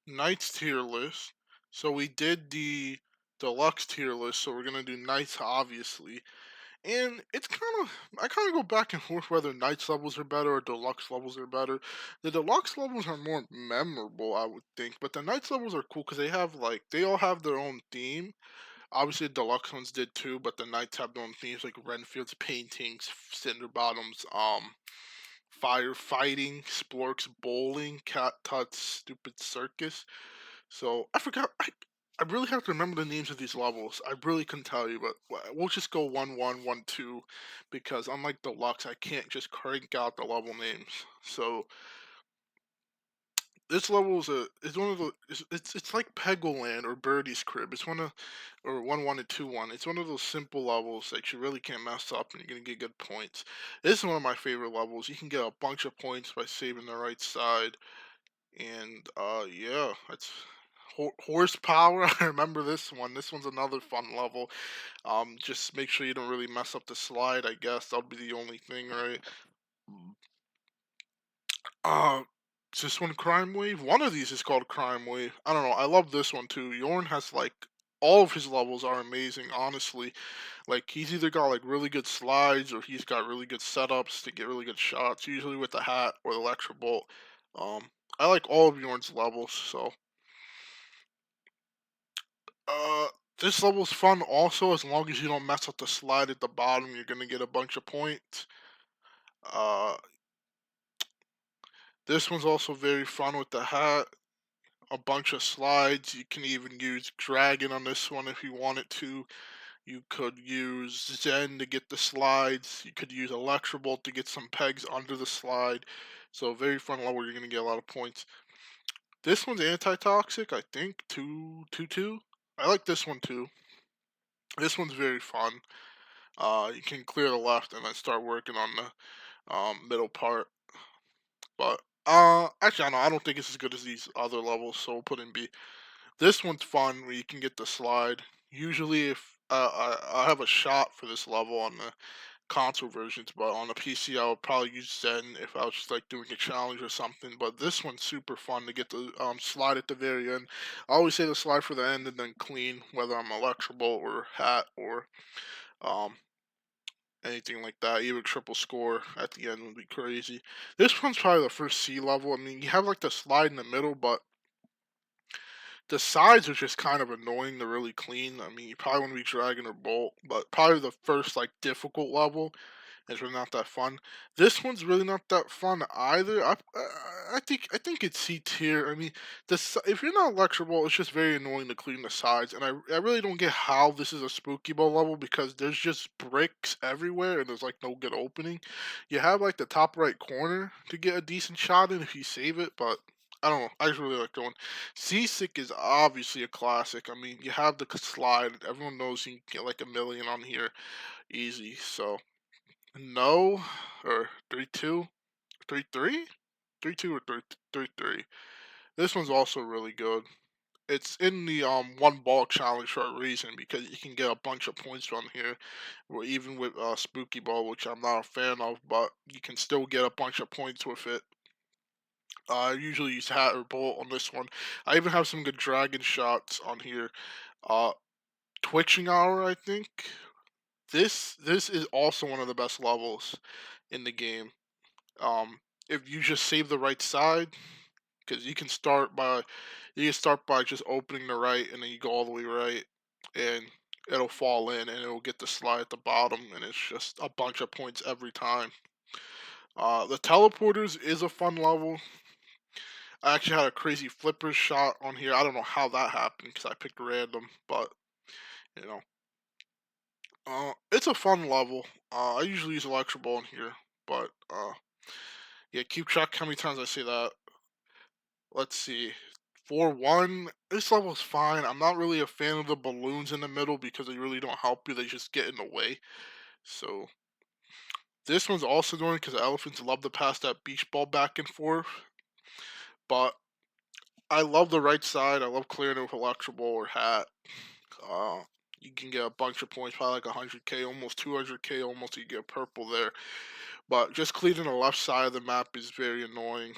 Knights tier list. So we did the deluxe tier list, so we're gonna do Knights obviously. And it's kind of I kind of go back and forth whether Knights levels are better or deluxe levels are better. The deluxe levels are more memorable, I would think, but the Knights levels are cool because they have like they all have their own theme. Obviously, the deluxe ones did too, but the Knights have their own themes like Renfield's paintings, Cinderbottom's firefighting, Splork's bowling, Cat Tut's stupid circus. So I forgot. I really have to remember the names of these levels. I really couldn't tell you, but we'll just go 1-1, 1-2, because unlike deluxe, I can't just crank out the level names. So this level is one of the it's like Peggle Land or Birdie's Crib. It's one of or 1-1 and 2-1. It's one of those simple levels that you really can't mess up, and you're gonna get good points. This is one of my favorite levels. You can get a bunch of points by saving the right side. And yeah, it's horsepower. I remember this one. This one's another fun level. Just make sure you don't really mess up the slide. I guess that'll be the only thing, right? Uh, is this one Crime Wave? One of these is called Crime Wave. I don't know. I love this one too. Yorn has like all of his levels are amazing. Honestly, like he's either got like really good slides or he's got really good setups to get really good shots. Usually with the hat or the electro bolt. I like all of Yorn's levels. So Uh, this level's fun also as long as you don't mess up the slide at the bottom. You're gonna get a bunch of points. Uh, this one's also very fun with the hat. A bunch of slides. You can even use Dragon on this one if you wanted to. You could use Zen to get the slides. You could use Electrobolt to get some pegs under the slide. So very fun level. You're gonna get a lot of points. This one's anti-toxic. I think 2-2-2. I like this one too. This one's very fun. You can clear the left and then start working on the middle part. But actually, I don't know. I don't think it's as good as these other levels, so we'll put in B. This one's fun where you can get the slide. Usually, if I have a shot for this level on the console versions, but on the PC, I would probably use Zen if I was just like doing a challenge or something. But this one's super fun to get the slide at the very end. I always say the slide for the end and then clean, whether I'm electrical or hat or um anything like that. Even triple score at the end would be crazy. This one's probably the first C level. I mean, you have like the slide in the middle, but the sides are just kind of annoying to really clean. I mean, you probably want to be Dragon or Bolt, but probably the first like difficult level is really not that fun. This one's really not that fun either. I think it's C tier. I mean, if you're not electrical, it's just very annoying to clean the sides, and I really don't get how this is a spooky ball level because there's just bricks everywhere and there's like no good opening. You have like the top right corner to get a decent shot in if you save it, but. I don't know. I just really like going. Seasick is obviously a classic. I mean, you have the slide. Everyone knows you can get like a million on here easy. So no, or 3-2, 3-3, 3-2 or 3-3. This one's also really good. It's in the one ball challenge for a reason because you can get a bunch of points from here. Or even with spooky ball, which I'm not a fan of, but you can still get a bunch of points with it. I usually use hat or bolt on this one. I even have some good dragon shots on here. Uh, Twitching hour, I think. This is also one of the best levels in the game. If you just save the right side, because you can start by just opening the right, and then you go all the way right, and it'll fall in, and it'll get the slide at the bottom, and it's just a bunch of points every time. The teleporters is a fun level. I actually had a crazy flipper shot on here. I don't know how that happened because I picked random, but you know, it's a fun level. I usually use electro ball in here, but yeah, keep track how many times I say that. Let's see. 4-1. This level's fine. I'm not really a fan of the balloons in the middle because they really don't help you. They just get in the way. So this one's also annoying because elephants love to pass that beach ball back and forth. But I love the right side. I love clearing it with electrical or hat. Uh, you can get a bunch of points, probably like 100k, almost 200k, almost you get purple there. But just clearing the left side of the map is very annoying.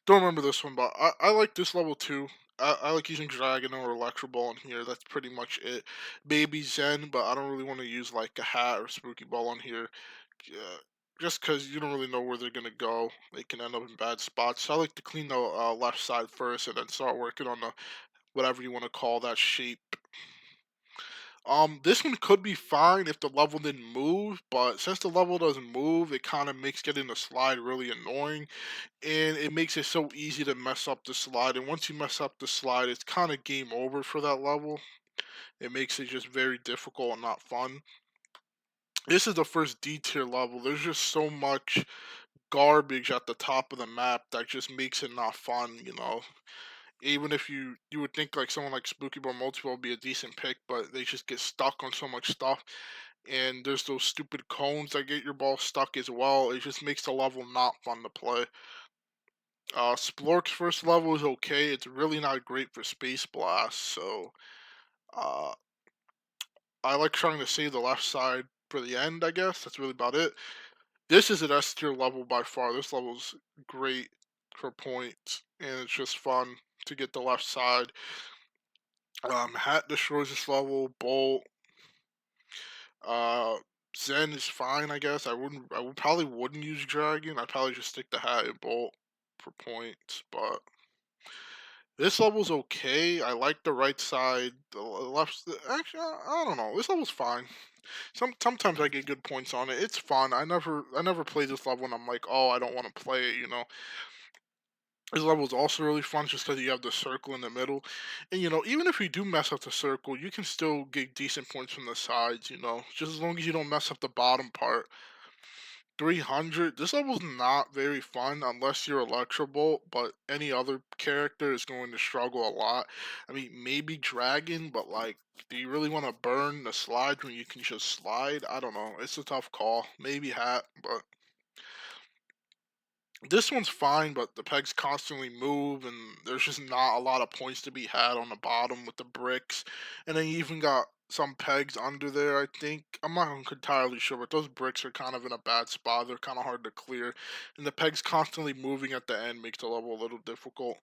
Don't remember this one, but I like this level too. I like using Dragon or Electro Ball in here. That's pretty much it. Maybe Zen, but I don't really want to use like a hat or Spooky Ball on here. Uh, just because you don't really know where they're gonna go. They can end up in bad spots. So I like to clean the left side first, and then start working on the whatever you want to call that shape. This one could be fine if the level didn't move, but since the level doesn't move, it kind of makes getting the slide really annoying, and it makes it so easy to mess up the slide. And once you mess up the slide, it's kind of game over for that level. It makes it just very difficult and not fun. This is the first D tier level. There's just so much garbage at the top of the map that just makes it not fun. Even if you would think like someone like Spooky Ball Multiple would be a decent pick, but they just get stuck on so much stuff. And there's those stupid cones that get your ball stuck as well. It just makes the level not fun to play. Splork's first level is okay. It's really not great for Space Blast, so uh, I like trying to save the left side for the end, I guess. That's really about it. This is an S tier level by far. This level's great for points, and it's just fun to get the left side. Hat destroys this level. Bolt. Uh, Zen is fine, I guess. Probably wouldn't use Dragon. I'd probably just stick to Hat and Bolt for points. But this level's okay. I like the right side. The left. Actually, I don't know. This level's fine. Sometimes I get good points on it. It's fun. I never play this level and I'm like, oh, I don't want to play it. This level is also really fun just because you have the circle in the middle. And, even if you do mess up the circle, you can still get decent points from the sides. Just as long as you don't mess up the bottom part. 300. This level's not very fun unless you're Electrobolt, but any other character is going to struggle a lot. I mean, maybe Dragon, but like, do you really want to burn the slide when you can just slide? I don't know. It's a tough call. Maybe Hat, but this one's fine, but the pegs constantly move, and there's just not a lot of points to be had on the bottom with the bricks. And then you even got some pegs under there, I think. I'm not entirely sure, but those bricks are kind of in a bad spot. They're kind of hard to clear. And the pegs constantly moving at the end makes the level a little difficult.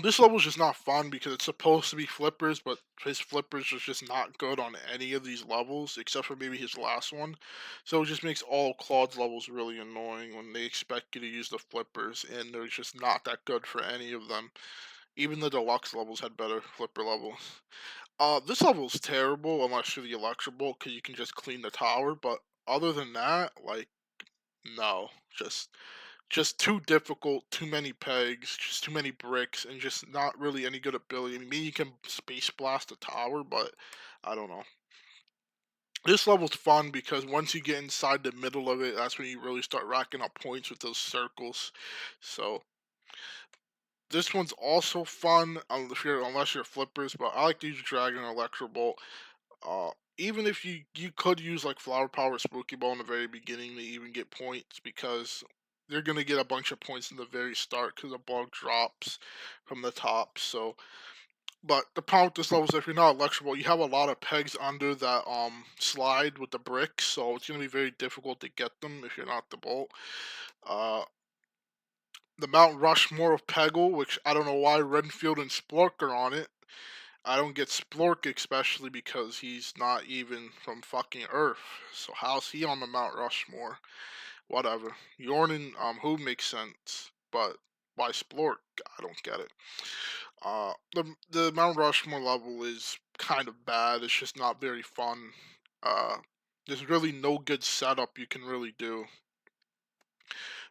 This level's just not fun because it's supposed to be flippers, but his flippers are just not good on any of these levels, except for maybe his last one. So it just makes all Claude's levels really annoying when they expect you to use the flippers, and they're just not that good for any of them. Even the deluxe levels had better flipper levels. This level's terrible unless you're the electrical, because you can just clean the tower, but other than that, like, no. Just too difficult, too many pegs, just too many bricks, and just not really any good ability. I mean, maybe you can space blast a tower, but I don't know. This level's fun because once you get inside the middle of it, that's when you really start racking up points with those circles. So this one's also fun unless you're flippers, but I like to use Dragon or Electro Bolt. Uh, Even if you could use like Flower Power Spooky Ball in the very beginning to even get points because they're gonna get a bunch of points in the very start because the ball drops from the top. So, but the problem with this level is if you're not electrical, you have a lot of pegs under that slide with the bricks, so it's gonna be very difficult to get them if you're not the bolt. Uh, the Mount Rushmore of Peggle, which I don't know why Renfield and Splork are on it. I don't get Splork especially because he's not even from fucking Earth. So how's he on the Mount Rushmore? Whatever. Yorn and who makes sense, but why Splork? I don't get it. The Mount Rushmore level is kind of bad. It's just not very fun. Uh, there's really no good setup you can really do.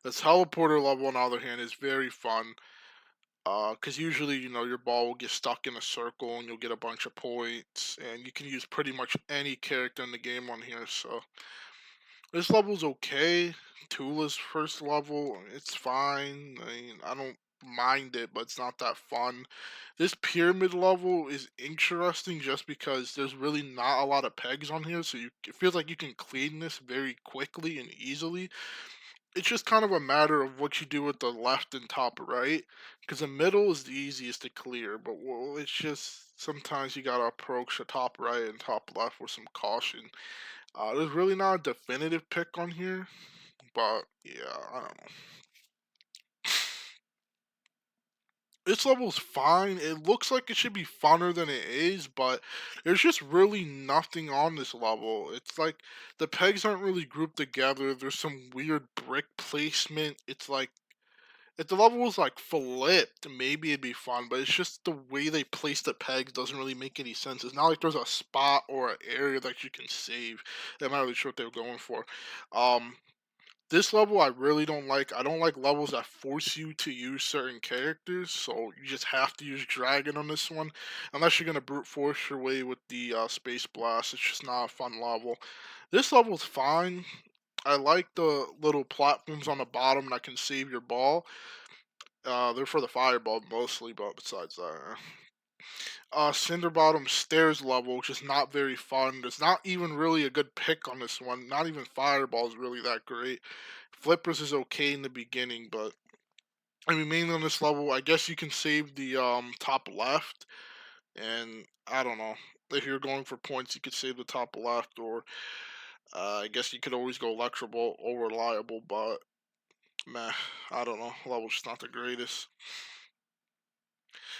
The teleporter level, on the other hand, is very fun. Because usually, your ball will get stuck in a circle and you'll get a bunch of points, and you can use pretty much any character in the game on here. So this level's okay. Tula's first level, it's fine. I mean, I don't mind it, but it's not that fun. This pyramid level is interesting just because there's really not a lot of pegs on here, so it feels like you can clean this very quickly and easily. It's just kind of a matter of what you do with the left and top right, because the middle is the easiest to clear, but well, it's just sometimes you gotta approach the top right and top left with some caution. There's really not a definitive pick on here, but yeah, I don't know. This level's fine. It looks like it should be funner than it is, but there's just really nothing on this level. It's like the pegs aren't really grouped together. There's some weird brick placement. It's like if the level was like flipped, maybe it'd be fun, but it's just the way they place the pegs doesn't really make any sense. It's not like there's a spot or an area that you can save. I'm not really sure what they were going for. Um, this level I really don't like. I don't like levels that force you to use certain characters, so you just have to use Dragon on this one. Unless you're gonna brute force your way with the Space Blast, it's just not a fun level. This level's fine. I like the little platforms on the bottom that can save your ball. They're for the fireball mostly, but besides that, Cinder Bottom stairs level, just not very fun. There's not even really a good pick on this one. Not even fireball is really that great. Flippers is okay in the beginning, but I mean mainly on this level, I guess you can save the top left, and I don't know. If you're going for points, you could save the top left, or I guess you could always go electrical or reliable, but meh, I don't know. Level's just not the greatest.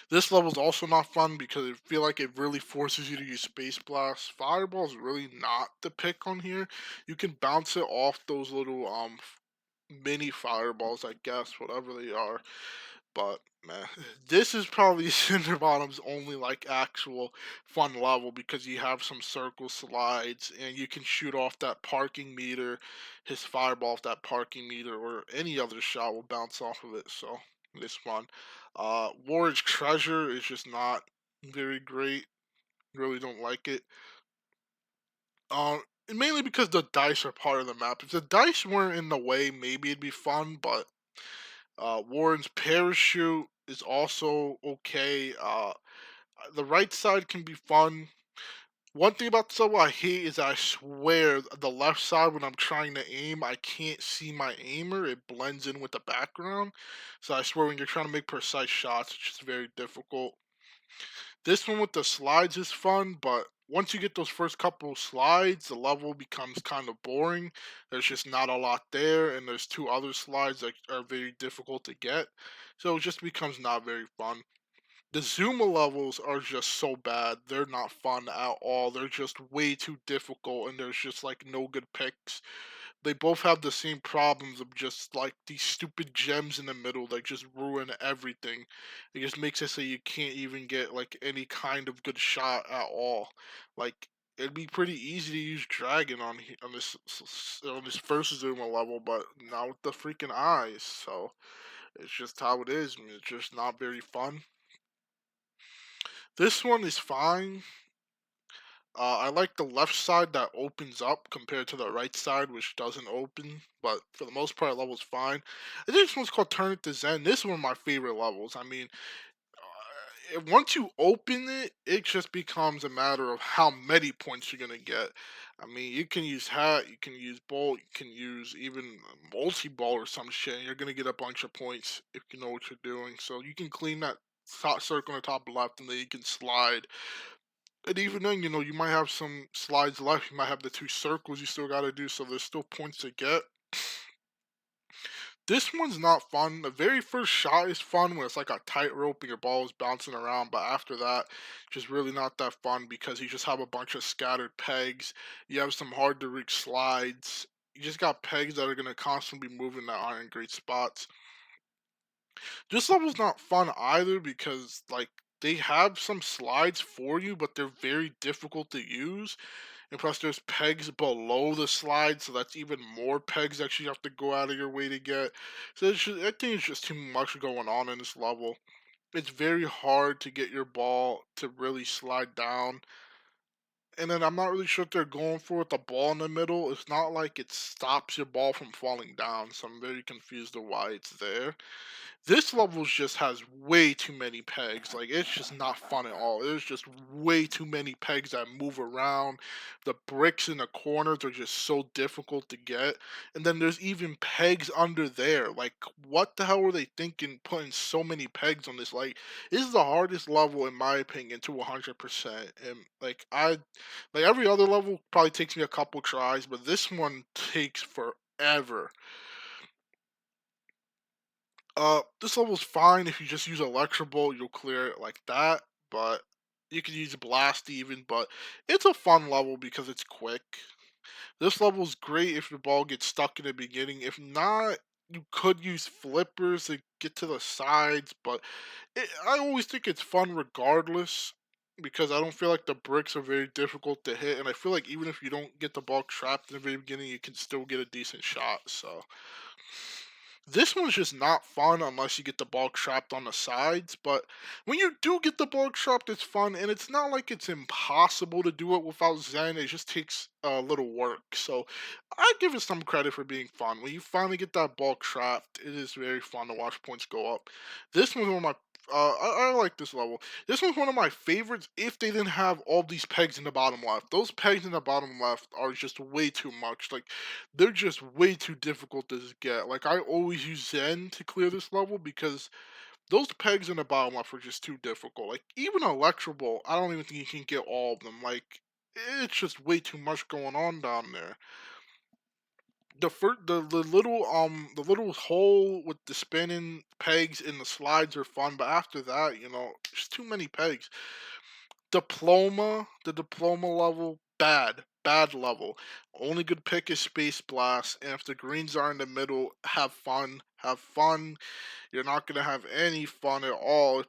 This level's also not fun because I feel like it really forces you to use Space Blast. Fireball is really not the pick on here. You can bounce it off those little mini fireballs, I guess, whatever they are. But man, this is probably Cinder Bottom's only like actual fun level because you have some circle slides and you can shoot off that parking meter. His fireball off that parking meter or any other shot will bounce off of it. So it's fun. Warwick's Treasure is just not very great. Really don't like it. Mainly because the dice are part of the map. If the dice weren't in the way, maybe it'd be fun. But Warren's Parachute is also okay. The right side can be fun. One thing about the level I hate is I swear the left side when I'm trying to aim, I can't see my aimer. It blends in with the background. So I swear when you're trying to make precise shots, it's just very difficult. This one with the slides is fun, but once you get those first couple slides, the level becomes kind of boring. There's just not a lot there, and there's two other slides that are very difficult to get. So it just becomes not very fun. The Zuma levels are just so bad. They're not fun at all. They're just way too difficult, and there's just like no good picks. They both have the same problems of just like these stupid gems in the middle that just ruin everything. It just makes it so you can't even get like any kind of good shot at all. Like it'd be pretty easy to use dragon on on this first Zuma level, but not with the freaking eyes. So it's just how it is. I mean, it's just not very fun. This one is fine. I like the left side that opens up compared to the right side, which doesn't open. But for the most part, level's fine. I think this one's called Turn It to Zen. This is one of my favorite levels. I mean, once you open it, it just becomes a matter of how many points you're gonna get. I mean, you can use hat, you can use bolt, you can use even multi ball or some shit. And you're gonna get a bunch of points if you know what you're doing. So you can clean that top circle on the top left, and then you can slide. And even then, you might have some slides left. You might have the two circles you still got to do, so there's still points to get. This one's not fun. The very first shot is fun when it's like a tightrope and your ball is bouncing around, but after that, just really not that fun because you just have a bunch of scattered pegs. You have some hard to reach slides. You just got pegs that are going to constantly be moving that aren't in great spots. This level's not fun either because, like, they have some slides for you, but they're very difficult to use. And plus, there's pegs below the slide, so that's even more pegs that you have to go out of your way to get. So I think it's just too much going on in this level. It's very hard to get your ball to really slide down. And then I'm not really sure what they're going for with the ball in the middle. It's not like it stops your ball from falling down, so I'm very confused of why it's there. This level just has way too many pegs. Like it's just not fun at all. There's just way too many pegs that move around. The bricks in the corners are just so difficult to get. And then there's even pegs under there. Like what the hell were they thinking putting so many pegs on this? Like this is the hardest level in my opinion to 100%. And like every other level probably takes me a couple tries, but this one takes forever. This level's fine if you just use Electroball, you'll clear it like that, but you can use Blast even, but it's a fun level because it's quick. This level's great if the ball gets stuck in the beginning. If not, you could use flippers to get to the sides, but I always think it's fun regardless because I don't feel like the bricks are very difficult to hit, and I feel like even if you don't get the ball trapped in the very beginning, you can still get a decent shot. So this one's just not fun unless you get the ball trapped on the sides, but when you do get the ball trapped, it's fun, and it's not like it's impossible to do it without Zen. It just takes a little work. So I give it some credit for being fun. When you finally get that ball trapped, it is very fun to watch points go up. This one's one of my I like this level. This one's one of my favorites if they didn't have all these pegs in the bottom left. Those pegs in the bottom left are just way too much. Like they're just way too difficult to get. Like I always use Zen to clear this level because those pegs in the bottom left are just too difficult. Like even Electrable, I don't even think you can get all of them. Like it's just way too much going on down there. The little hole with the spinning pegs and the slides are fun, but after that, there's too many pegs. The diploma level, bad level. Only good pick is Space Blast, and if the greens are in the middle, have fun. Have fun. You're not gonna have any fun at all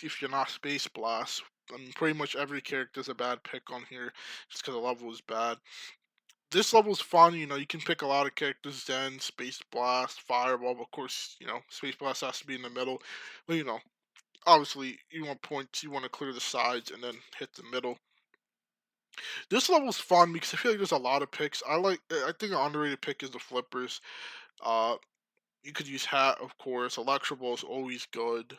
if you're not Space Blast. I mean, pretty much every character is a bad pick on here, just because the level is bad. This level's fun. You can pick a lot of characters. Then Space Blast, Fireball. Of course, Space Blast has to be in the middle. But obviously, you want points. You want to clear the sides and then hit the middle. This level's fun because I feel like there's a lot of picks. I think an underrated pick is the flippers. Uh, you could use hat, of course. Electroball is always good.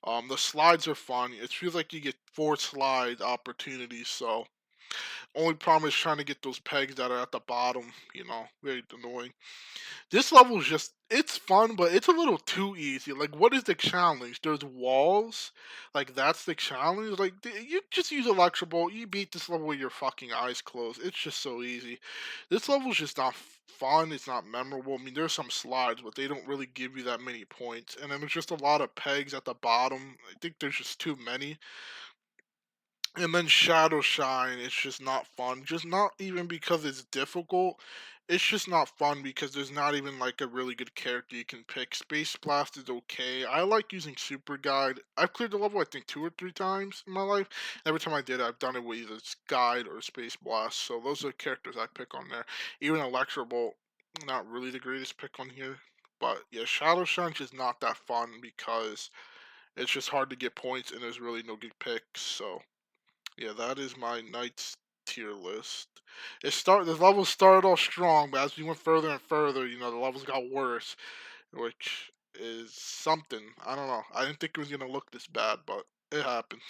The slides are fun. It feels like you get 4 slide opportunities. So only problem is trying to get those pegs that are at the bottom. Very annoying. This level is it's fun, but it's a little too easy. Like, what is the challenge? There's walls. Like, that's the challenge. Like, you just use Electro Ball. You beat this level with your fucking eyes closed. It's just so easy. This level's just not fun. It's not memorable. I mean, there's some slides, but they don't really give you that many points. And then there's just a lot of pegs at the bottom. I think there's just too many. And then Shadow Shine, it's just not fun. Just not even because it's difficult. It's just not fun because there's not even like a really good character you can pick. Space Blast is okay. I like using Super Guide. I've cleared the level I think 2 or 3 times in my life. Every time I did, I've done it with either Guide or Space Blast. So those are characters I pick on there. Even Electro Bolt, not really the greatest pick on here. But yeah, Shadow Shine's just not that fun because it's just hard to get points and there's really no good picks. So yeah, that is my Knights tier list. The levels started off strong, but as we went further and further, the levels got worse, which is something. I don't know. I didn't think it was gonna look this bad, but it happens.